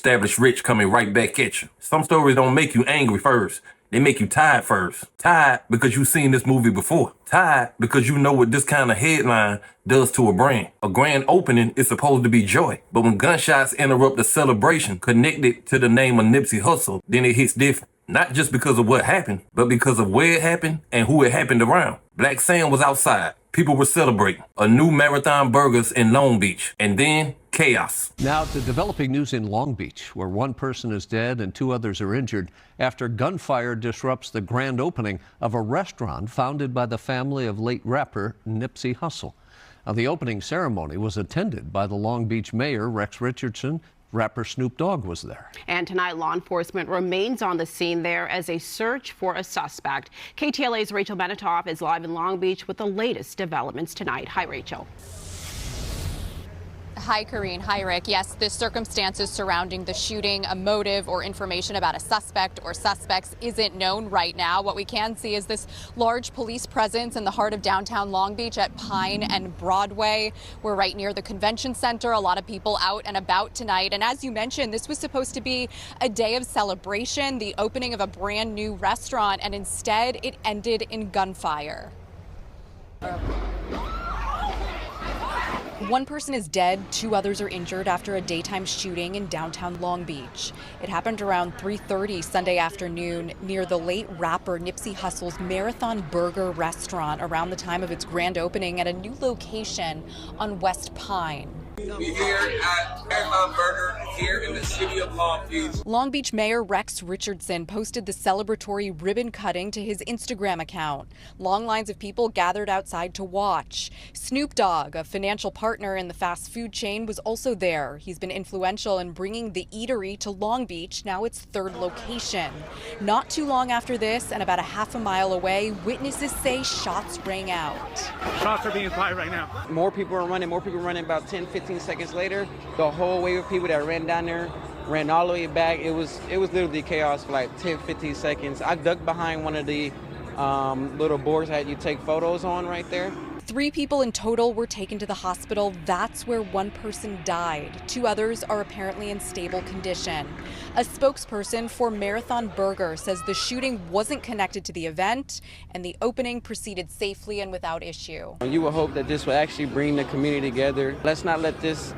established rich coming right back at you. Some stories don't make you angry first. They make you tired first. Tired because you've seen this movie before. Tired because you know what this kind of headline does to a brand. A grand opening is supposed to be joy. But when gunshots interrupt the celebration connected to the name of Nipsey Hussle, then it hits different. Not just because of what happened, but because of where it happened and who it happened around. Black Sam was outside. People were celebrating. A new Marathon Burgers in Long Beach. And then chaos. Now to developing news in Long Beach, where one person is dead and 2 others are injured after gunfire disrupts the grand opening of a restaurant founded by the family of late rapper Nipsey Hussle. Now, the opening ceremony was attended by the Long Beach mayor, Rex Richardson. Rapper Snoop Dogg was there. And tonight, law enforcement remains on the scene there as a search for a suspect. KTLA's Rachel Benetoff is live in Long Beach with the latest developments tonight. Hi, Rachel. Hi, Karine. Hi, Rick. Yes, the circumstances surrounding the shooting, a motive or information about a suspect or suspects isn't known right now. What we can see is this large police presence in the heart of downtown Long Beach at Pine and Broadway. We're right near the convention center. A lot of people out and about tonight. And as you mentioned, this was supposed to be a day of celebration, the opening of a brand new restaurant, and instead it ended in gunfire. One person is dead, 2 others are injured after a daytime shooting in downtown Long Beach. It happened around 3:30 Sunday afternoon near the late rapper Nipsey Hussle's Marathon Burger restaurant around the time of its grand opening at a new location on West Pine. We're here at Marathon Burger here in the city of Long Beach. Long Beach Mayor Rex Richardson posted the celebratory ribbon cutting to his Instagram account. Long lines of people gathered outside to watch. Snoop Dogg, a financial partner in the fast food chain, was also there. He's been influential in bringing the eatery to Long Beach, now its 3rd location. Not too long after this, and about a half a mile away, witnesses say shots rang out. Shots are being fired right now. More people are running, about 10, 15 seconds later. The whole wave of people that ran down there ran all the way back. It was literally chaos for like 10, 15 seconds. I ducked behind one of the little boards that you take photos on right there. 3 people in total were taken to the hospital. That's where 1 person died. 2 others are apparently in stable condition. A spokesperson for Marathon Burger says the shooting wasn't connected to the event and the opening proceeded safely and without issue. You would hope that this will actually bring the community together. Let's not let this,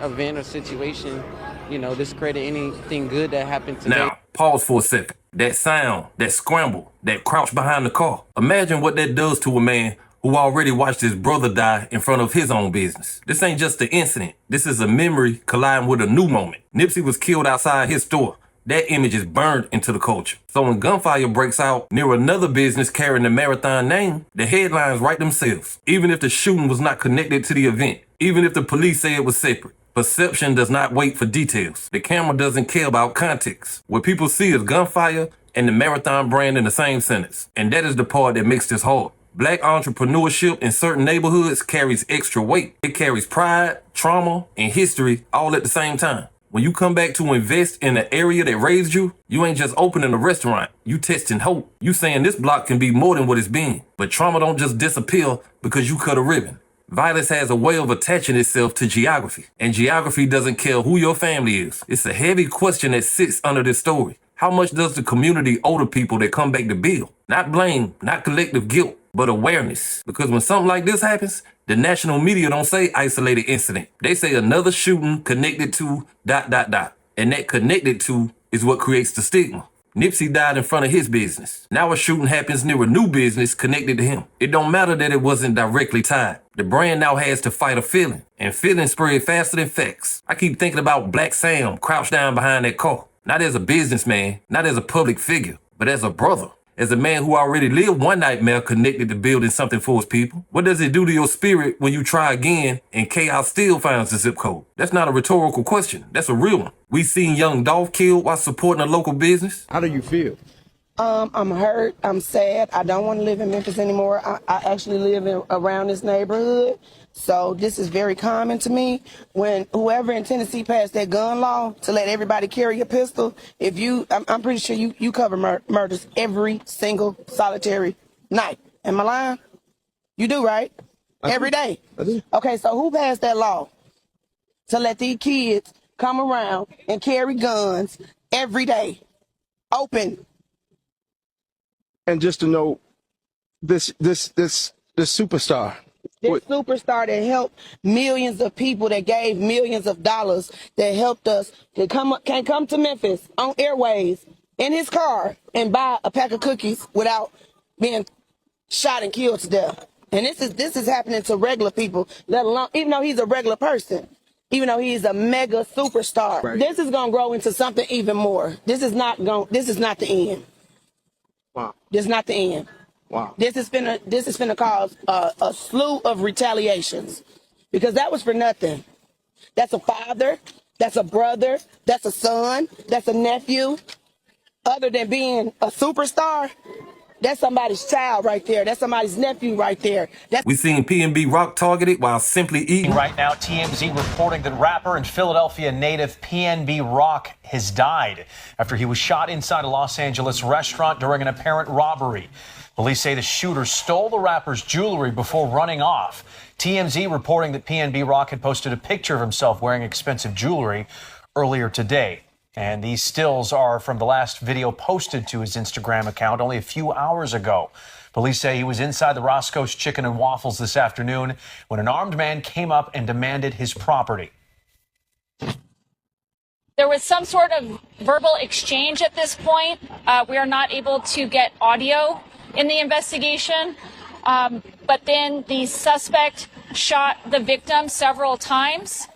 event or situation, discredit anything good that happened today. Now, pause for a second. That sound, that scramble, that crouch behind the car. Imagine what that does to a man who already watched his brother die in front of his own business. This ain't just an incident. This is a memory colliding with a new moment. Nipsey was killed outside his store. That image is burned into the culture. So when gunfire breaks out near another business carrying the Marathon name, the headlines write themselves. Even if the shooting was not connected to the event, even if the police say it was separate, perception does not wait for details. The camera doesn't care about context. What people see is gunfire and the Marathon brand in the same sentence. And that is the part that makes this hard. Black entrepreneurship in certain neighborhoods carries extra weight. It carries pride, trauma, and history all at the same time. When you come back to invest in the area that raised you, you ain't just opening a restaurant. You testing hope. You saying this block can be more than what it's been. But trauma don't just disappear because you cut a ribbon. Violence has a way of attaching itself to geography. And geography doesn't care who your family is. It's a heavy question that sits under this story. How much does the community owe the people that come back to build? Not blame, not collective guilt, but awareness. Because when something like this happens, the national media don't say isolated incident. They say another shooting connected to ... And that connected to is what creates the stigma. Nipsey died in front of his business. Now a shooting happens near a new business connected to him. It don't matter that it wasn't directly tied. The brand now has to fight a feeling. And feelings spread faster than facts. I keep thinking about Black Sam crouched down behind that car. Not as a businessman, not as a public figure, but as a brother. As a man who already lived one nightmare connected to building something for his people. What does it do to your spirit when you try again and chaos still finds the zip code? That's not a rhetorical question. That's a real one. We seen young Dolph killed while supporting a local business. How do you feel? I'm hurt. I'm sad. I don't want to live in Memphis anymore. I actually live around this neighborhood. So this is very common to me. When whoever in Tennessee passed that gun law to let everybody carry a pistol, I'm pretty sure you cover murders every single solitary night. Am I lying? You do, right? Every day. I do. Okay, so who passed that law to let these kids come around and carry guns every day, open. And just to know, this superstar. This superstar that helped millions of people, that gave millions of dollars, that helped us to can come to Memphis on airways in his car and buy a pack of cookies without being shot and killed to death. And this is happening to regular people, let alone, even though he's a regular person, even though he's a mega superstar. Right. This is gonna grow into something even more. This is not the end. Wow. This is not the end. Wow. This is finna cause a slew of retaliations, because that was for nothing. That's a father, that's a brother, that's a son, that's a nephew. Other than being a superstar, that's somebody's child right there. That's somebody's nephew right there. We seen PNB Rock targeted while simply eating. Right now, TMZ reporting that rapper and Philadelphia native PNB Rock has died after he was shot inside a Los Angeles restaurant during an apparent robbery. Police say the shooter stole the rapper's jewelry before running off. TMZ reporting that PNB Rock had posted a picture of himself wearing expensive jewelry earlier today. And these stills are from the last video posted to his Instagram account only a few hours ago. Police say he was inside the R.I.C.H Chicken and Waffles this afternoon when an armed man came up and demanded his property. There was some sort of verbal exchange at this point. We are not able to get audio in the investigation. But then the suspect shot the victim several times.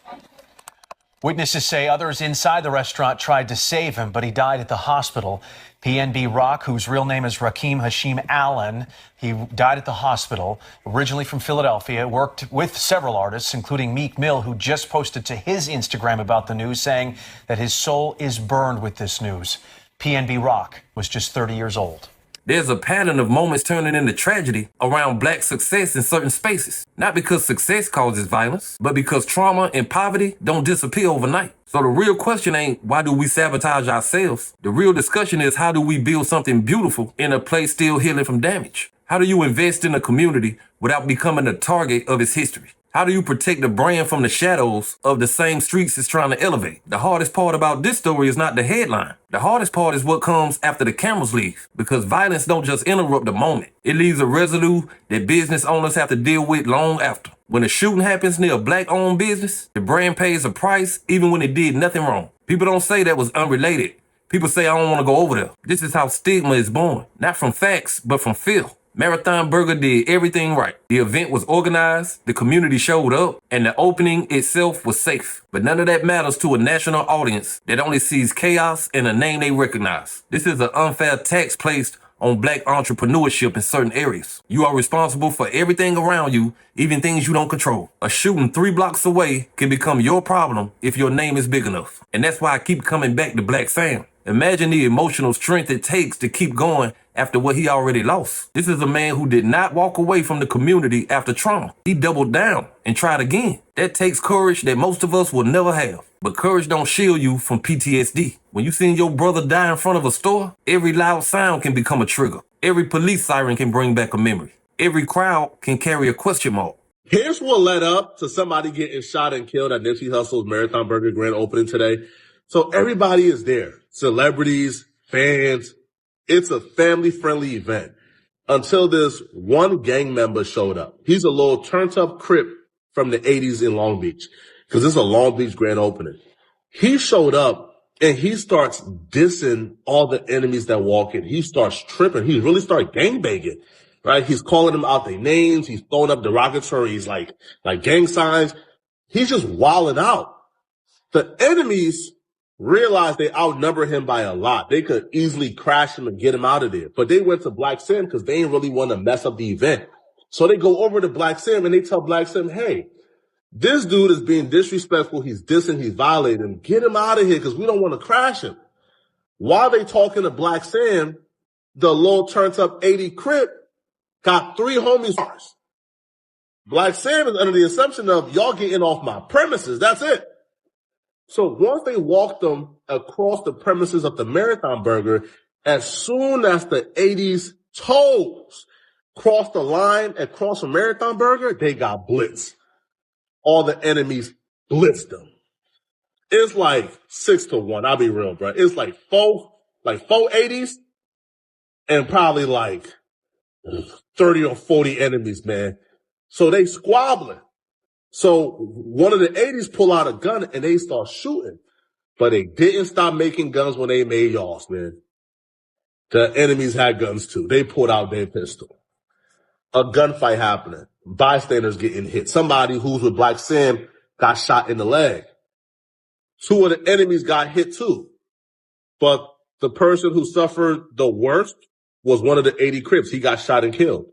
Witnesses say others inside the restaurant tried to save him, but he died at the hospital. PNB Rock, whose real name is Rakeem Hashim Allen, he died at the hospital. Originally from Philadelphia, worked with several artists, including Meek Mill, who just posted to his Instagram about the news, saying that his soul is burned with this news. PNB Rock was just 30 years old. There's a pattern of moments turning into tragedy around black success in certain spaces. Not because success causes violence, but because trauma and poverty don't disappear overnight. So the real question ain't why do we sabotage ourselves? The real discussion is how do we build something beautiful in a place still healing from damage? How do you invest in a community without becoming a target of its history? How do you protect the brand from the shadows of the same streets it's trying to elevate? The hardest part about this story is not the headline. The hardest part is what comes after the cameras leave, because violence don't just interrupt the moment. It leaves a residue that business owners have to deal with long after. When a shooting happens near a black-owned business, the brand pays a price even when it did nothing wrong. People don't say that was unrelated. People say, I don't want to go over there. This is how stigma is born. Not from facts, but from fear. Marathon Burger did everything right. The event was organized, the community showed up, and the opening itself was safe. But none of that matters to a national audience that only sees chaos and a name they recognize. This is an unfair tax placed on black entrepreneurship in certain areas. You are responsible for everything around you, even things you don't control. A shooting 3 blocks away can become your problem if your name is big enough. And that's why I keep coming back to Black Sam. Imagine the emotional strength it takes to keep going after what he already lost. This is a man who did not walk away from the community after trauma. He doubled down and tried again. That takes courage that most of us will never have. But courage don't shield you from PTSD. When you seen your brother die in front of a store, every loud sound can become a trigger. Every police siren can bring back a memory. Every crowd can carry a question mark. Here's what led up to somebody getting shot and killed at Nipsey Hussle's Marathon Burger grand opening today. So everybody is there. Celebrities, fans. It's a family-friendly event until this one gang member showed up. He's a little turned-up Crip from the 80s in Long Beach, because this is a Long Beach grand opening. He showed up and he starts dissing all the enemies that walk in. He starts tripping. He really started gangbanging, right? He's calling them out their names. He's throwing up derogatories like gang signs. He's just wilding out. The enemies realized they outnumber him by a lot. They could easily crash him and get him out of there. But they went to Black Sam because they didn't really want to mess up the event. So they go over to Black Sam and they tell Black Sam, hey, this dude is being disrespectful. He's dissing. He's violating. Get him out of here because we don't want to crash him. While they talking to Black Sam, the little turned up 80 Crip got 3 homies. Black Sam is under the assumption of y'all getting off my premises. That's it. So once they walked them across the premises of the Marathon Burger, as soon as the 80s toes crossed the line across the Marathon Burger, they got blitzed. All the enemies blitzed them. It's like 6-1. I'll be real, bro. It's like four 80s and probably like 30 or 40 enemies, man. So they squabbling. So one of the 80s pull out a gun and they start shooting. But they didn't stop making guns when they made y'all's, man. The enemies had guns too. They pulled out their pistol. A gunfight happening. Bystanders getting hit. Somebody who's with Black Sam got shot in the leg. Two of the enemies got hit too. But the person who suffered the worst was one of the 80 Crips. He got shot and killed.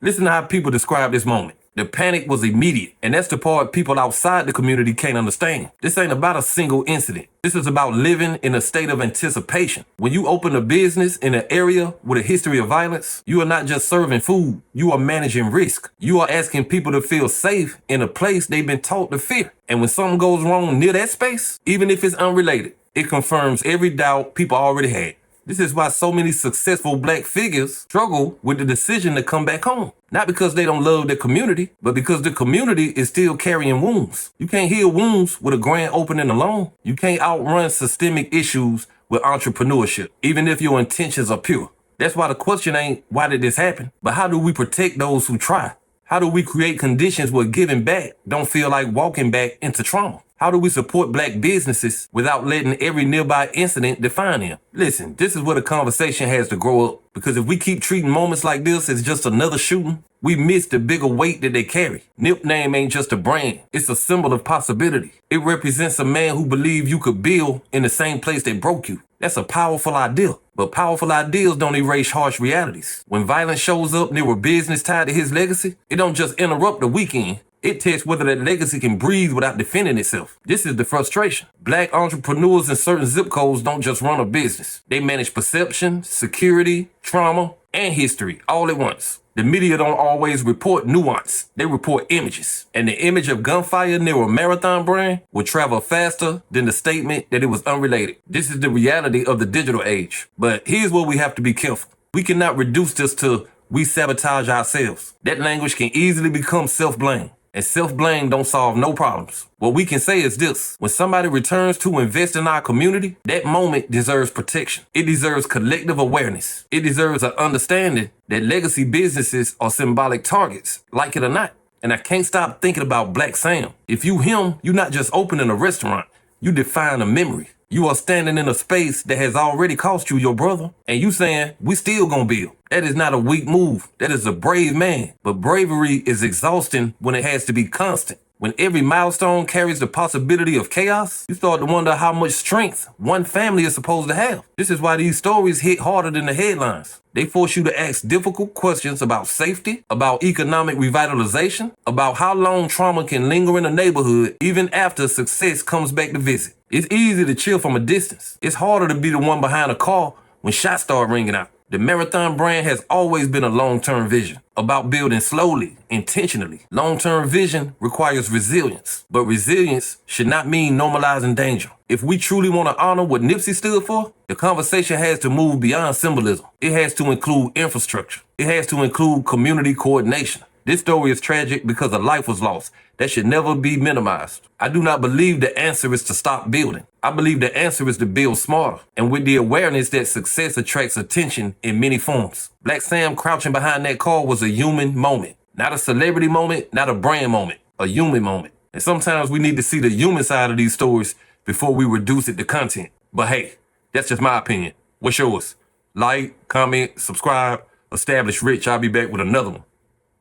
Listen to how people describe this moment. The panic was immediate, and that's the part people outside the community can't understand. This ain't about a single incident. This is about living in a state of anticipation. When you open a business in an area with a history of violence, you are not just serving food, you are managing risk. You are asking people to feel safe in a place they've been taught to fear. And when something goes wrong near that space, even if it's unrelated, it confirms every doubt people already had. This is why so many successful Black figures struggle with the decision to come back home. Not because they don't love their community, but because the community is still carrying wounds. You can't heal wounds with a grand opening alone. You can't outrun systemic issues with entrepreneurship, even if your intentions are pure. That's why the question ain't, why did this happen? But how do we protect those who try? How do we create conditions where giving back don't feel like walking back into trauma? How do we support Black businesses without letting every nearby incident define them? Listen, this is where the conversation has to grow up. Because if we keep treating moments like this as just another shooting, we miss the bigger weight that they carry. Nip name ain't just a brand. It's a symbol of possibility. It represents a man who believed you could build in the same place that broke you. That's a powerful idea. But powerful ideas don't erase harsh realities. When violence shows up near a business tied to his legacy, it don't just interrupt the weekend. It tests whether that legacy can breathe without defending itself. This is the frustration. Black entrepreneurs in certain zip codes don't just run a business. They manage perception, security, trauma, and history all at once. The media don't always report nuance. They report images. And the image of gunfire near a marathon brand will travel faster than the statement that it was unrelated. This is the reality of the digital age. But here's where we have to be careful. We cannot reduce this to we sabotage ourselves. That language can easily become self-blame. And self-blame don't solve no problems. What we can say is this: when somebody returns to invest in our community, that moment deserves protection. It deserves collective awareness. It deserves an understanding that legacy businesses are symbolic targets, like it or not. And I can't stop thinking about Black Sam. If you him, you're not just opening a restaurant. You define a memory. You are standing in a space that has already cost you your brother, and you saying, we still gonna build. That is not a weak move. That is a brave man. But bravery is exhausting when it has to be constant. When every milestone carries the possibility of chaos, you start to wonder how much strength one family is supposed to have. This is why these stories hit harder than the headlines. They force you to ask difficult questions about safety, about economic revitalization, about how long trauma can linger in a neighborhood even after success comes back to visit. It's easy to chill from a distance. It's harder to be the one behind a car when shots start ringing out. The Marathon brand has always been a long-term vision, about building slowly, intentionally. Long-term vision requires resilience, but resilience should not mean normalizing danger. If we truly want to honor what Nipsey stood for, the conversation has to move beyond symbolism. It has to include infrastructure. It has to include community coordination. This story is tragic because a life was lost. That should never be minimized. I do not believe the answer is to stop building. I believe the answer is to build smarter, and with the awareness that success attracts attention in many forms. Black Sam crouching behind that car was a human moment. Not a celebrity moment, not a brand moment, a human moment. And sometimes we need to see the human side of these stories before we reduce it to content. But hey, that's just my opinion. What's yours? Like, comment, subscribe. Establish Rich. I'll be back with another one.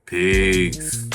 Peace.